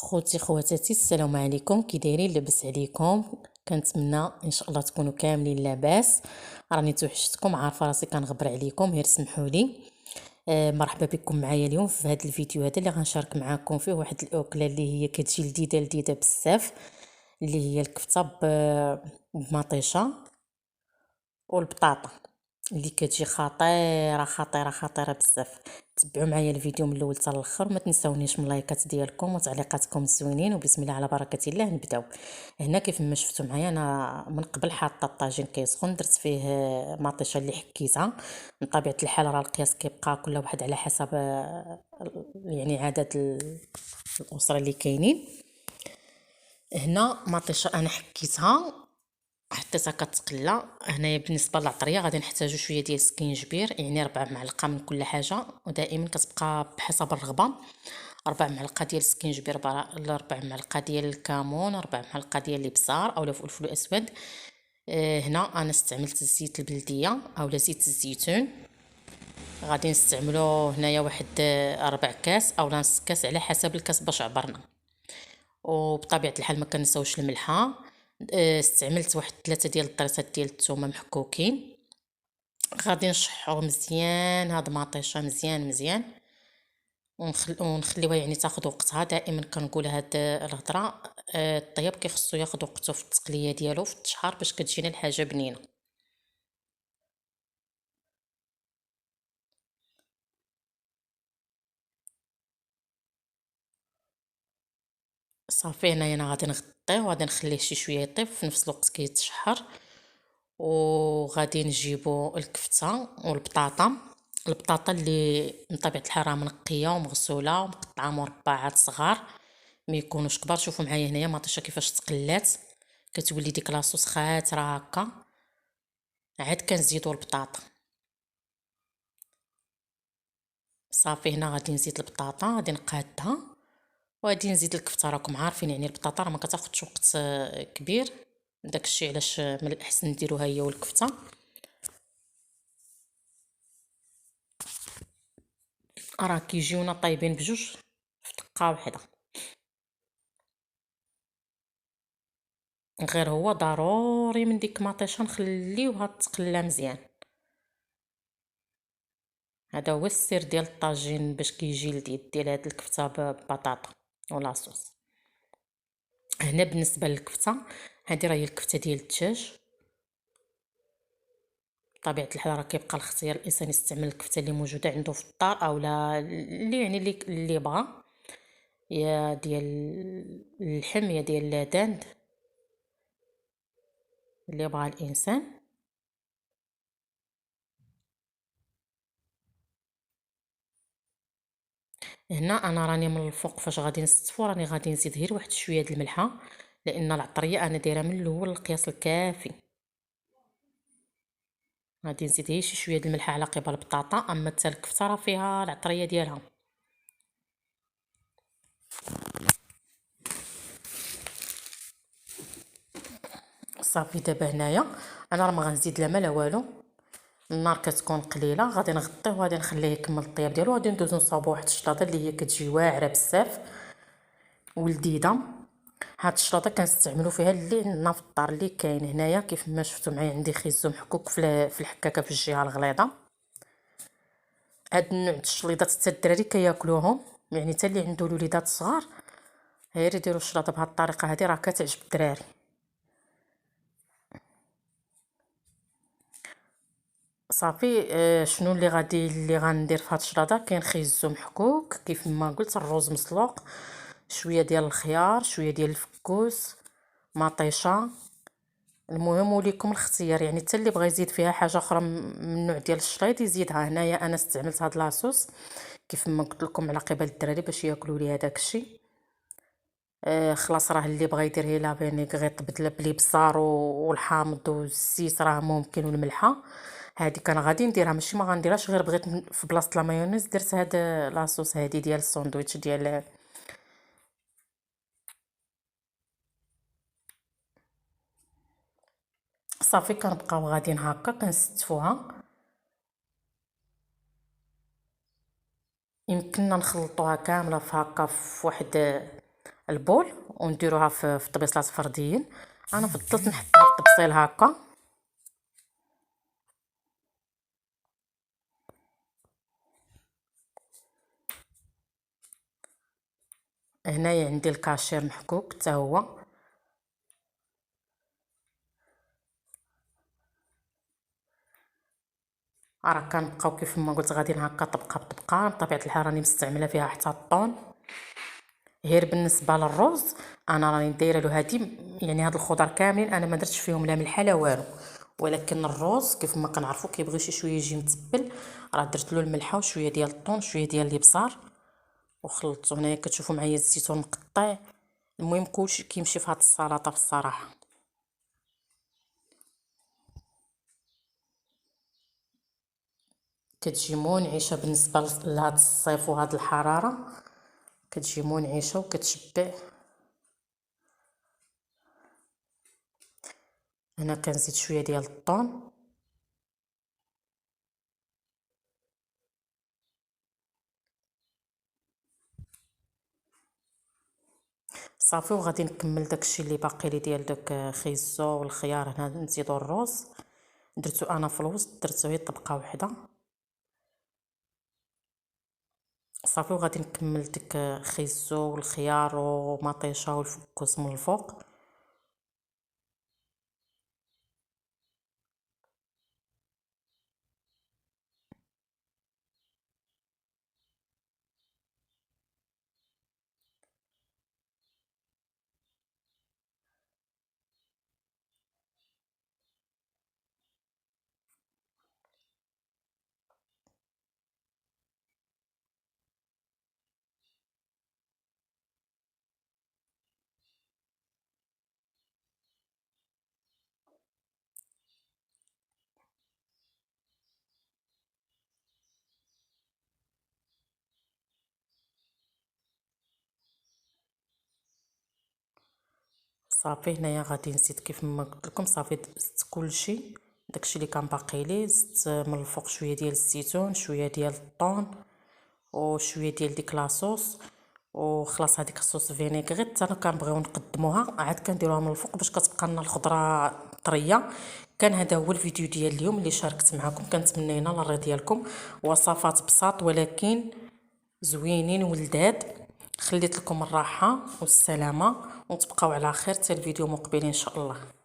خوتي خواتاتي، السلام عليكم. كي دايرين؟ لاباس عليكم؟ كنتمنى ان شاء الله تكونوا كاملين لاباس. راني توحشتكم، عارفه راسي كنغبر عليكم، غير سمحوا لي. مرحبا بكم معايا اليوم في هذا الفيديو هذا اللي غنشارك معكم فيه واحد الاكله اللي هي كتجي لذيذه بزاف، اللي هي الكفته بمطيشه والبطاطا، اللي كتجي خطيره بزاف. تبعوا معايا الفيديو من الاول حتى الاخر، ما تنساونيش من لايكات ديالكم وتعليقاتكم الزوينين. وبسم الله على بركه الله نبداو. هنا كيف ما شفتوا معايا انا من قبل حاطه الطاجين كيسخن، درت فيه مطيشه اللي حكيتها. من طبيعه الحال راه القياس كيبقى كل واحد على حسب يعني عدد الاسره اللي كاينين. هنا مطيشه انا حكيتها حطيتها كتقلى. هنايا بالنسبه للعطريه غادي نحتاجو شويه ديال السكينجبير، يعني 4 معلقه من كل حاجه، ودائما كتبقى بحسب الرغبه. 4 معلقه ديال السكينجبير، 4 معلقه ديال الكمون، 4 معلقه ديال الابزار اولا فلفل اسود. هنا انا استعملت الزيت البلديه اولا زيت الزيتون. غادي نستعملو هنايا واحد 4 كاس اولا نص كاس على حسب الكاس باش عبرنا. وبطبيعه الحال ما كنساوش الملحه. استعملت واحد 3 ديال الطريسات ديال الثومه محكوكين. غادي نشحو مزيان هاد مطيشه مزيان ونخليوها يعني تاخذ وقتها. دائما كنقول هاد الهضره، الطياب كيخصو ياخذ وقته في التقليه ديالو في التشحار باش كتجينا الحاجه بنينه. صافي هنايا انا غادي نغطيه وغادي نخليه شي شويه يطيب في نفس الوقت كيتشحر. وغادي نجيبو الكفته والبطاطا. البطاطا اللي من طبيعه الحال راه منقيه ومغسوله ومقطعه مربعات صغار، ما يكونوش كبار. شوفوا معايا هنايا مطيشه كيفاش تقلات، كتولي ديك لاصوص خاطره هكا. عاد كنزيدو البطاطا. صافي هنا غادي نزيد البطاطا، غادي نقادها وغادي نزيد الكفته. راكم عارفين يعني البطاطا راه ما كتاخذش وقت كبير، داكشي علاش من الاحسن نديروها هي والكفته. راه كيجيونا طايبين بجوج في دقه واحده. غير هو ضروري من ديك مطيشه نخليوها تقلى مزيان. هذا هو السر ديال الطاجين باش كيجي لذيذ ديال هاد الكفته ببطاطا ولا صوص. هنا بالنسبه للكفته، هذه راه هي الكفته ديال الدجاج. بطبيعه الحال راه كيبقى الاختيار الانسان يستعمل الكفته اللي موجوده عنده في الدار اولا اللي يعني اللي بغا، يا ديال اللحم يا ديال اللادند اللي بغا الانسان. هنا انا راني من الفوق فاش غادي نستفو راني غادي نزيد غير واحد شويه د الملحه، لان العطريه انا دايره من الاول القياس الكافي. غادي نزيد غير شي شويه د الملحه على قبال البطاطا، اما حتى الكفته راه فيها العطريه ديالها. صافي دابا هنايا انا راه ما غنزيد لا ما لا والو. النار كتكون قليله، غادي نغطيه وغادي نخليه يكمل الطياب ديالو. غادي ندوزو نصاوبو واحد الشلاضه اللي هي كتجي واعره بزاف ولذيذه. هاد الشلاضه كنستعملوا فيها اللي عندنا في الدار اللي كاين هنايا. كيف ما شفتوا معايا عندي خيزو محكوك في الحكاكه في الجهه الغليظه. هاد النوع د الشليضات حتى الدراري كياكلوهم، يعني حتى اللي عنده الوليدات صغار غير يديروا الشلاضه بهاد الطريقه هذه راه كتعجب الدراري. صافي شنو اللي غندير في هاد الشلاضه؟ كاين خيزو محكوك كيف ما قلت، الروز مسلوق، شويه ديال الخيار، شويه ديال الفكوس، مطيشه. المهم وليكم الاختيار، يعني حتى اللي بغى يزيد فيها حاجه اخرى من النوع ديال الشليط يزيدها. هنايا انا استعملت هاد لاصوص كيف ما قلت لكم على قبال الدراري باش ياكلوا لي هذاك الشيء. خلاص راه اللي بغى يدير هي لا فينيغ يطبط بالابزار والحامض والزيت راه ممكن، والملحه. هذه كان غادي نديرها، ماشي ما غنديرهاش، غير بغيت في بلاصه لا مايونيز درت هاد لاصوص هذه ديال الساندويتش ديال. صافي كنبقاو غاديين هكا كنستفوها. يمكننا نخلطوها كامله في هكا في واحد البول ونديروها في طبيصلات فرديين. انا فضلت نحطها في الطبسيل هكا. هنايا عندي الكاشير محكوك حتى هو. راه كنبقاو كيف ما قلت غاديين هكا طبقه بطبقه. بطبيعه الحال راني مستعمله فيها حتى الطون. غير بالنسبه للرز انا راني دايره له هادي، يعني هاد الخضر كاملين انا ما درتش فيهم لا ملح لا والو، ولكن الرز كيف ما كنعرفوا كيبغي شي شويه يجي متبل، راه درت له الملحه وشويه ديال الطون شويه ديال الابصار وخلطته. هنايا كتشوفوا معايا الزيتون مقطع. المهم كلشي كيمشي في هاد السلطه بصراحه. كتجي منعشه بالنسبه لهاد الصيف وهاد الحراره، كتجي منعشه وكتشبع. هنا كنزيد شويه ديال الطون. صافي وغادي نكمل داكشي اللي باقي لي ديال داك خيزو والخيار. هنا نزيدو الرز، درتو انا في الوسط، درتو غير طبقه وحده صافي. وغادي نكمل ديك خيزو والخيار ومطيشه والفكوس من الفوق. صافي هنايا غادي نزيد كيف ما قلت لكم. صافي زدت كلشي داكشي اللي كان باقي لي. زدت من الفوق شويه ديال الزيتون شويه ديال الطون وشويه ديال ديك لاصوص. وخلاص هذيك الصوص فينيغري حتى كنبغيو نقدموها عاد كنديروها من الفوق باش كتبقى لنا الخضره طريه. كان هذا هو الفيديو ديال اليوم اللي شاركت معكم. كنتمنى ينال الرضا ديالكم. وصفات بساط ولكن زوينين ولذاذ. خليت لكم الراحه والسلامه وتبقاو على خير حتى الفيديو مقبل ان شاء الله.